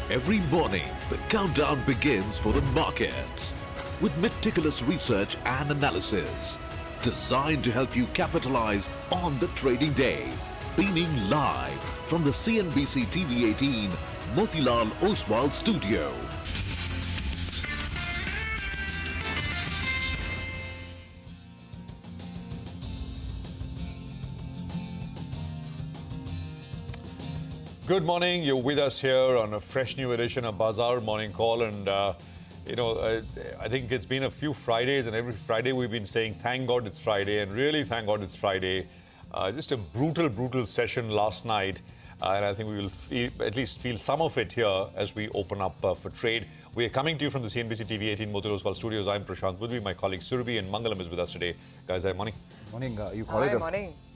Every morning, the countdown begins for the markets with meticulous research and analysis designed to help you capitalize on the trading day. Beaming live from the CNBC TV 18 Motilal Oswal studio. Good morning. You're with us here on a fresh new edition of Bazaar Morning Call. And, I think it's been a few Fridays, and every Friday we've been saying, thank God it's Friday, and really thank God it's Friday. Just a brutal session last night. And I think we will at least feel some of it here as we open up for trade. We are coming to you from the CNBC TV 18 Motilal Oswal studios. I'm Prashant Budvi. My colleague Surabhi and Mangalam is with us today. Guys, hi, morning. Morning. You call it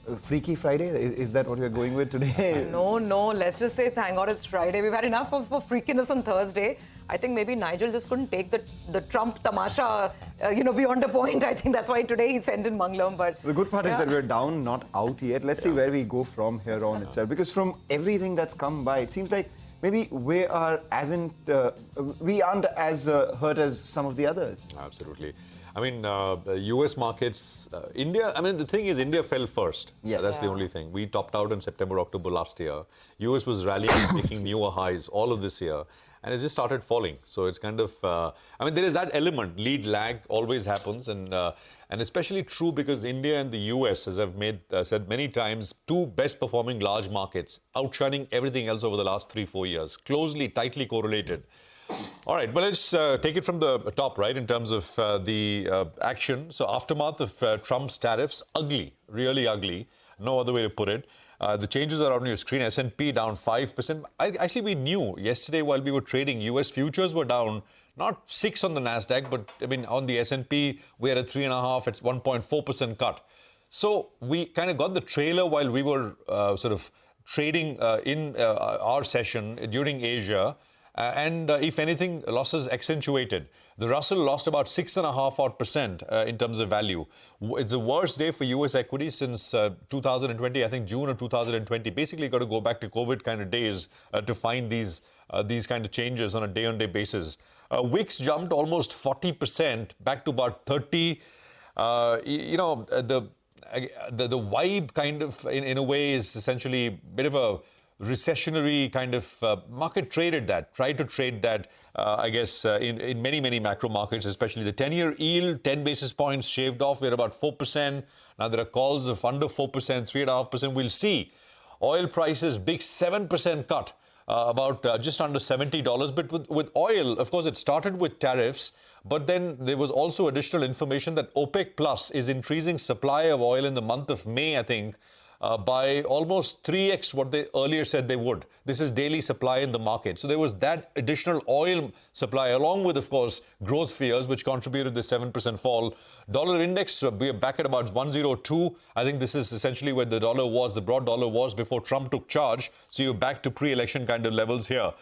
a Freaky Friday? Is that what you're going with today? No. Let's just say thank God it's Friday. We've had enough of freakiness on Thursday. I think maybe Nigel just couldn't take the Trump tamasha, beyond a point. I think that's why today he sent in Mangalam. But the good part is that we're down, not out yet. Let's see where we go from here on itself. Because from everything that's come by, it seems like maybe we aren't as hurt as some of the others. Absolutely. I mean, US markets, India, the thing is, India fell first. Yes. That's the only thing. We topped out in September, October last year. US was rallying, making newer highs all of this year. And it's just started falling. So it's kind of, there is that element. Lead lag always happens. And especially true because India and the US, as I've said many times, two best performing large markets, outshining everything else over the last 3-4 years. Tightly correlated. All right, well, let's take it from the top, right, in terms of the action. So aftermath of Trump's tariffs, ugly, really ugly. No other way to put it. The changes are on your screen. S&P down 5%. Actually, we knew yesterday while we were trading, US futures were down, not 6 on the NASDAQ, but on the S&P, we had a 3.5, it's 1.4% cut. So we kind of got the trailer while we were sort of trading in our session during Asia. And if anything, losses accentuated. The Russell lost about 6.5% in terms of value. It's the worst day for US equities since 2020, I think June of 2020. Basically, got to go back to COVID kind of days to find these kind of changes on a day-on-day basis. Wix jumped almost 40%, back to about 30. The vibe kind of, in a way, is essentially a bit of a recessionary kind of market tried to trade that, in many macro markets, especially the 10-year yield, 10 basis points shaved off. We're about 4%. Now there are calls of under 4%, 3.5%. We'll see. Oil prices, big 7% cut, about just under $70. But with oil, of course, it started with tariffs. But then there was also additional information that OPEC Plus is increasing supply of oil in the month of May, I think, by almost 3x what they earlier said they would. This is daily supply in the market. So there was that additional oil supply, along with, of course, growth fears, which contributed the 7% fall. Dollar index, we are back at about 102. I think this is essentially where the broad dollar was before Trump took charge. So you're back to pre-election kind of levels here.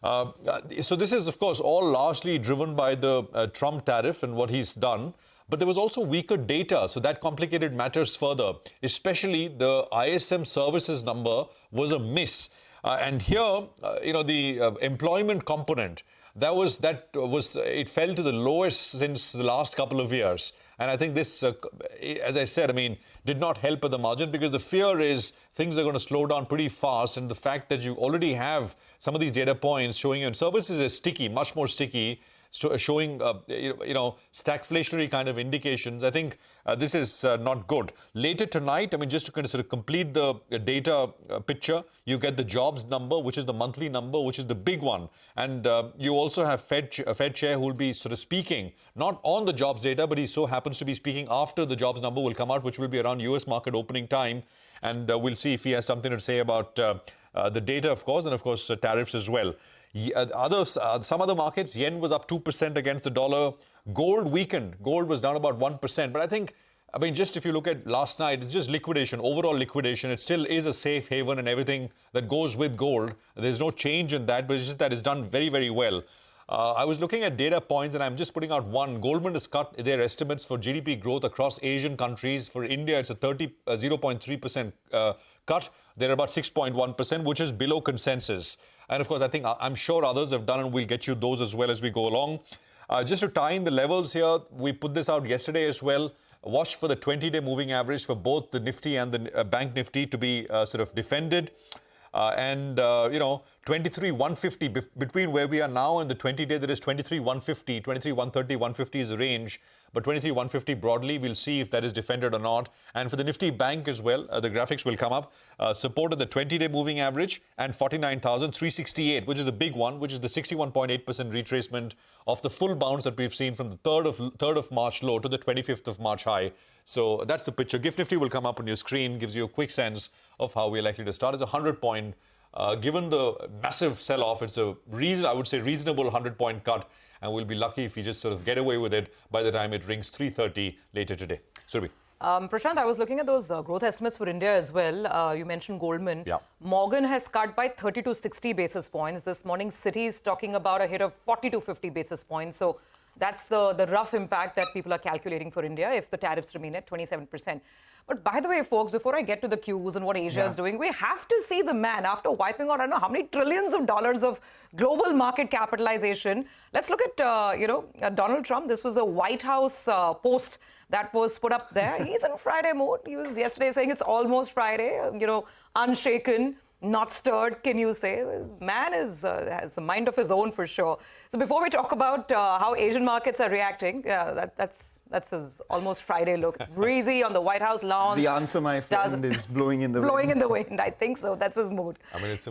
So this is, of course, all largely driven by the Trump tariff and what he's done. But there was also weaker data, so that complicated matters further. Especially the ISM services number was a miss. And here, the employment component, it fell to the lowest since the last couple of years. And I think this, as I said, did not help at the margin because the fear is things are going to slow down pretty fast. And the fact that you already have some of these data points showing you, and services is sticky, much more sticky, showing, stagflationary kind of indications. I think this is not good. Later tonight, just to kind of sort of complete the data picture, you get the jobs number, which is the monthly number, which is the big one. And you also have Fed Chair who will be sort of speaking, not on the jobs data, but he so happens to be speaking after the jobs number will come out, which will be around US market opening time. And we'll see if he has something to say about the data, of course, and of course tariffs as well. Some other markets, yen was up 2% against the dollar. Gold weakened. Gold was down about 1%. But I think, just if you look at last night, it's just liquidation, overall liquidation. It still is a safe haven and everything that goes with gold. There's no change in that, but it's just that it's done very, very well. I was looking at data points, and I'm just putting out one. Goldman has cut their estimates for GDP growth across Asian countries. For India, it's a 0.3% cut. They're about 6.1%, which is below consensus. And of course, I'm sure others have done, and we'll get you those as well as we go along. Just to tie in the levels here, we put this out yesterday as well. Watch for the 20-day moving average for both the Nifty and the Bank Nifty to be sort of defended. 23,150 between where we are now and the 20-day, there is 23,150, 23,130, 150 is the range. But 23,150 broadly, we'll see if that is defended or not. And for the Nifty Bank as well, the graphics will come up. Support on the 20-day moving average and 49,368, which is the big one, which is the 61.8% retracement of the full bounce that we've seen from the 3rd of March low to the 25th of March high. So that's the picture. GIFT Nifty will come up on your screen, gives you a quick sense of how we're likely to start. It's a 100-point. Given the massive sell-off, it's I would say, reasonable 100-point cut. And we'll be lucky if we just sort of get away with it by the time it rings 3:30 later today. Surabhi. Prashant, I was looking at those growth estimates for India as well. You mentioned Goldman. Yeah. Morgan has cut by 30 to 60 basis points. This morning, Citi is talking about a hit of 40 to 50 basis points. So that's the rough impact that people are calculating for India if the tariffs remain at 27%. But by the way, folks, before I get to the Qs and what Asia is doing, we have to see the man after wiping out, I don't know how many trillions of dollars of global market capitalization. Let's look at, Donald Trump. This was a White House post that was put up there. He's in Friday mode. He was yesterday saying it's almost Friday, unshaken, not stirred, can you say? This man has a mind of his own for sure. So before we talk about how Asian markets are reacting, that's his almost Friday look. Breezy on the White House lawn. The answer, my friend, is blowing in the wind. Blowing in the wind, I think so. That's his mood. I mean, it's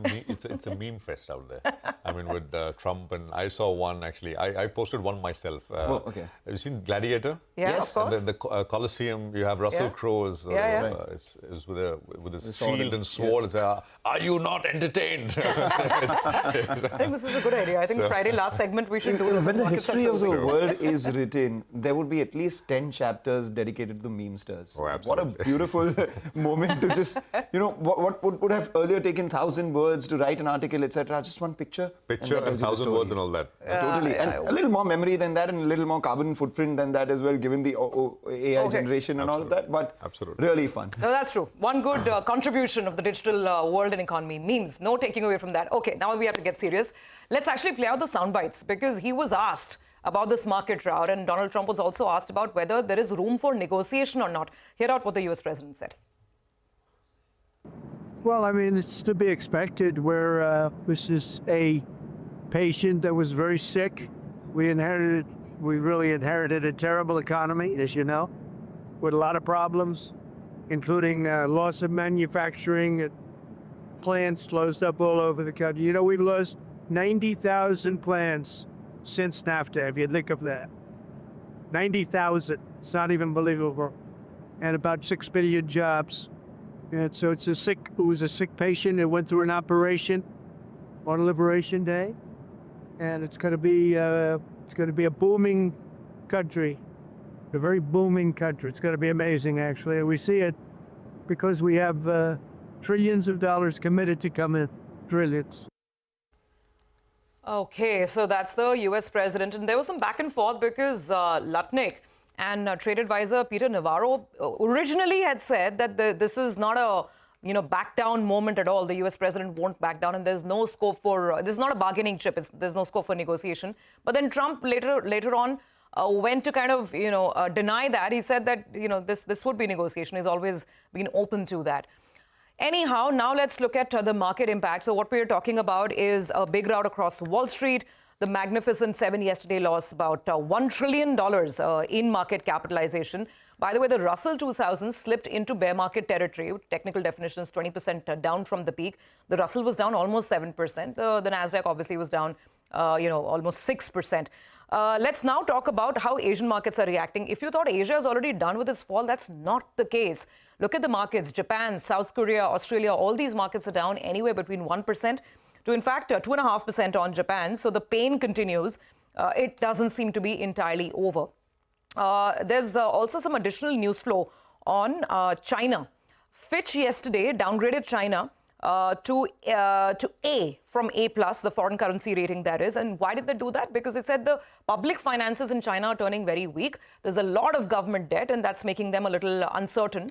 a meme fest out there. I mean, with Trump, and I saw one actually. I posted one myself. Okay. Have you seen Gladiator? Yeah, Yes. of course. And then the Colosseum, you have Russell Crowe is with his shield and sword. Yes. And say, are you not entertained? I think this is a good idea. I think Friday last segment we should do this. When the Markets history of the Central. world is written, there would be at least 10 chapters dedicated to the memesters. Oh, What a absolutely. beautiful moment to just, what would have earlier taken 1,000 words to write an article, etc. Just one picture. Picture that and tells you the 1,000 story. words and all that. Totally. And a little more memory than that and a little more carbon footprint than that as well, given the AI generation and all of that. But Absolutely. really fun. No, that's true. One good contribution of the digital world and economy. Memes. No taking away from that. Okay, now we have to get serious. Let's actually play out the sound bites because he was asked about this market rout and Donald Trump was also asked about whether there is room for negotiation or not. Hear out what the US president said. Well, I mean, it's to be expected where this is a patient that was very sick. We really inherited a terrible economy, as you know, with a lot of problems, including loss of manufacturing, plants closed up all over the country. You know, we've lost 90,000 plants since NAFTA, if you think of that. 90,000. It's not even believable. And about 6 billion jobs. And so it was a sick patient that went through an operation on Liberation Day. And it's going to be a booming country, a very booming country. It's going to be amazing, actually. And we see it because we have trillions of dollars committed to come in, trillions. Okay, so that's the US president. And there was some back and forth because Lutnick and trade advisor Peter Navarro originally had said that this is not a back down moment at all. The US president won't back down and there's no scope for, this is not a bargaining chip. There's no scope for negotiation. But then Trump later on went to kind of, deny that. He said that, this would be negotiation. He's always been open to that. Anyhow, now let's look at the market impact. So what we're talking about is a big rout across Wall Street. The Magnificent Seven yesterday lost about $1 trillion in market capitalization. By the way, the Russell 2000 slipped into bear market territory. Technical definitions, 20% down from the peak. The Russell was down almost 7%. The Nasdaq obviously was down, almost 6%. Let's now talk about how Asian markets are reacting. If you thought Asia is already done with this fall, that's not the case. Look at the markets. Japan, South Korea, Australia, all these markets are down anywhere between 1% to, in fact, 2.5% on Japan. So the pain continues. It doesn't seem to be entirely over. There's also some additional news flow on China. Fitch yesterday downgraded China to A from A+, the foreign currency rating that is. And why did they do that? Because they said the public finances in China are turning very weak. There's a lot of government debt, and that's making them a little uncertain.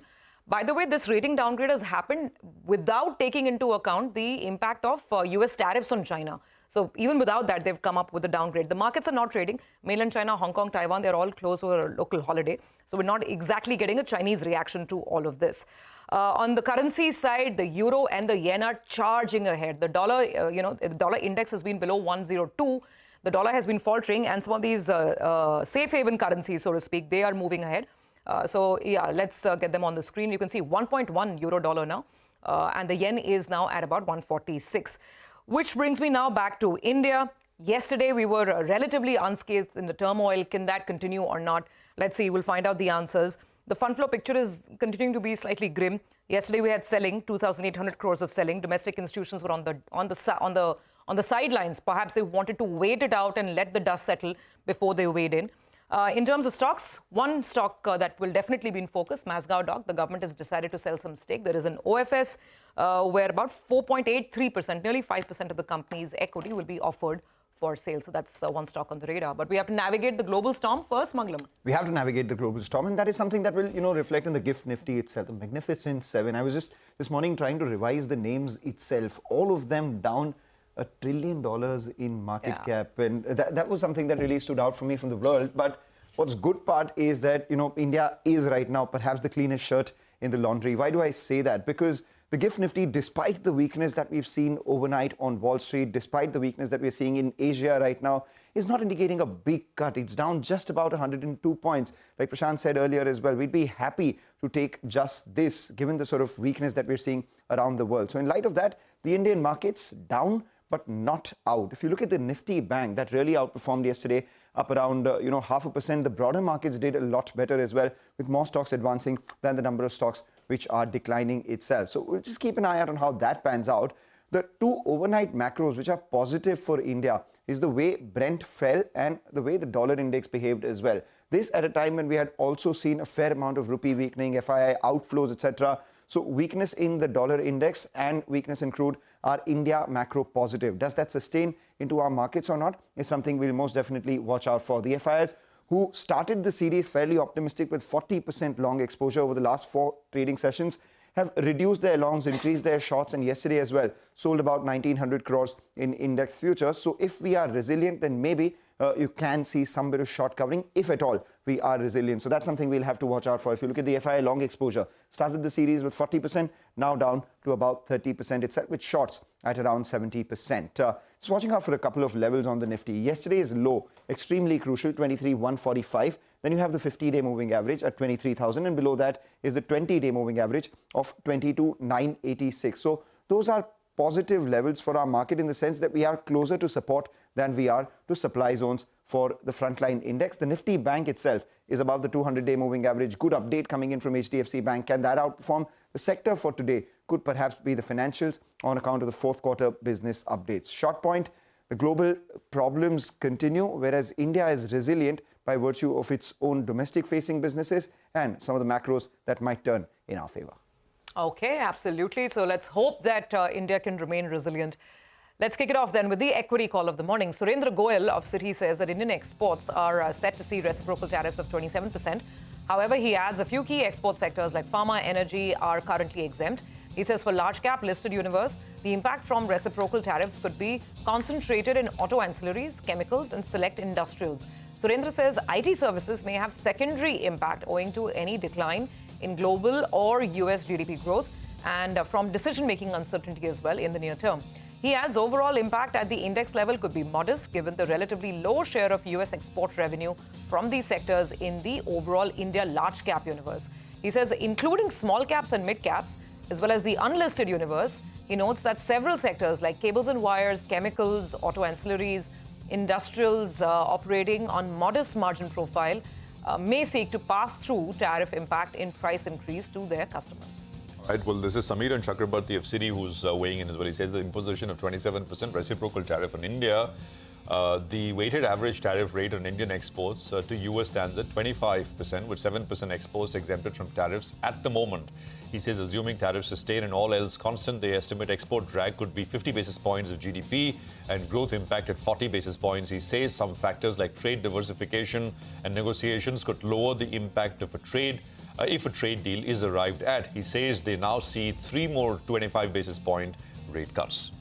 By the way, this rating downgrade has happened without taking into account the impact of US tariffs on China. So even without that, they've come up with a downgrade. The markets are not trading. Mainland China, Hong Kong, Taiwan, they're all closed for a local holiday. So we're not exactly getting a Chinese reaction to all of this. On the currency side, the euro and the yen are charging ahead. The dollar, the dollar index has been below 102. The dollar has been faltering, and some of these safe haven currencies, so to speak, they are moving ahead. Let's get them on the screen. You can see 1.1 euro dollar now, and the yen is now at about 146. Which brings me now back to India. Yesterday, we were relatively unscathed in the turmoil. Can that continue or not? Let's see. We'll find out the answers. The fund flow picture is continuing to be slightly grim. Yesterday, we had selling, 2,800 crores of selling. Domestic institutions were on the sidelines. Perhaps they wanted to wait it out and let the dust settle before they weighed in. In terms of stocks, one stock that will definitely be in focus, Masgao Dock. The government has decided to sell some stake. There is an OFS where about 4.83%, nearly 5% of the company's equity will be offered for sale. So that's one stock on the radar. But we have to navigate the global storm first, Mangalam. We have to navigate the global storm, and that is something that will, reflect in the GIFT Nifty itself, the Magnificent Seven. I was just this morning trying to revise the names itself. All of them down $1 trillion in market cap, and that was something that really stood out for me from the world. But what's good part is that India is right now perhaps the cleanest shirt in the laundry. Why do I say that? Because the GIFT Nifty, despite the weakness that we've seen overnight on Wall Street, despite the weakness that we're seeing in Asia right now, is not indicating a big cut. It's down just about 102 points. Like Prashant said earlier as well, we'd be happy to take just this, given the sort of weakness that we're seeing around the world. So in light of that, the Indian markets down, but not out. If you look at the Nifty Bank, that really outperformed yesterday, up around 0.5%. The broader markets did a lot better as well, with more stocks advancing than the number of stocks which are declining itself. So we'll just keep an eye out on how that pans out. The two overnight macros which are positive for India is the way Brent fell and the way the dollar index behaved as well. This at a time when we had also seen a fair amount of rupee weakening, FII outflows, etc. So weakness in the dollar index and weakness in crude are India macro positive. Does that sustain into our markets or not is something we'll most definitely watch out for. The FIs who started the series fairly optimistic with 40% long exposure over the last 4 trading sessions have reduced their longs, increased their shorts, and yesterday as well sold about 1,900 crores in index futures. So if we are resilient, then maybe you can see some bit of short covering, if at all we are resilient. So that's something we'll have to watch out for. If you look at the FII long exposure, started the series with 40%, now down to about 30% itself, with shorts at around 70%. Just watching out for a couple of levels on the Nifty. Yesterday's low, extremely crucial, 23,145. Then you have the 50-day moving average at 23,000, and below that is the 20-day moving average of 22,986. So those are positive levels for our market in the sense that we are closer to support than we are to supply zones for the frontline index. The Nifty Bank itself is above the 200-day moving average. Good update coming in from HDFC Bank. Can that outperform? The sector for today could perhaps be the financials on account of the fourth quarter business updates. Short point, the global problems continue, whereas India is resilient by virtue of its own domestic-facing businesses and some of the macros that might turn in our favor. Okay, absolutely. So let's hope that India can remain resilient. Let's kick it off then with the equity call of the morning. Surendra Goyal of Citi says that Indian exports are set to see reciprocal tariffs of 27%. However, he adds a few key export sectors like pharma, energy are currently exempt. He says for large cap listed universe, the impact from reciprocal tariffs could be concentrated in auto ancillaries, chemicals and select industrials. Surendra says IT services may have secondary impact owing to any decline in global or US GDP growth and from decision-making uncertainty as well in the near term. He adds overall impact at the index level could be modest given the relatively low share of US export revenue from these sectors in the overall India large cap universe. He says including small caps and mid caps as well as the unlisted universe, he notes that several sectors like cables and wires, chemicals, auto ancillaries, industrials operating on modest margin profile may seek to pass through tariff impact in price increase to their customers. All right, well, this is Samiran Chakrabarti of Citi who's weighing in as well. He says the imposition of 27% reciprocal tariff on India The weighted average tariff rate on Indian exports to US stands at 25%, with 7% exports exempted from tariffs at the moment. He says, assuming tariffs sustain and all else constant, they estimate export drag could be 50 basis points of GDP and growth impact at 40 basis points. He says some factors like trade diversification and negotiations could lower the impact of a trade if a trade deal is arrived at. He says they now see 3 more 25 basis point rate cuts.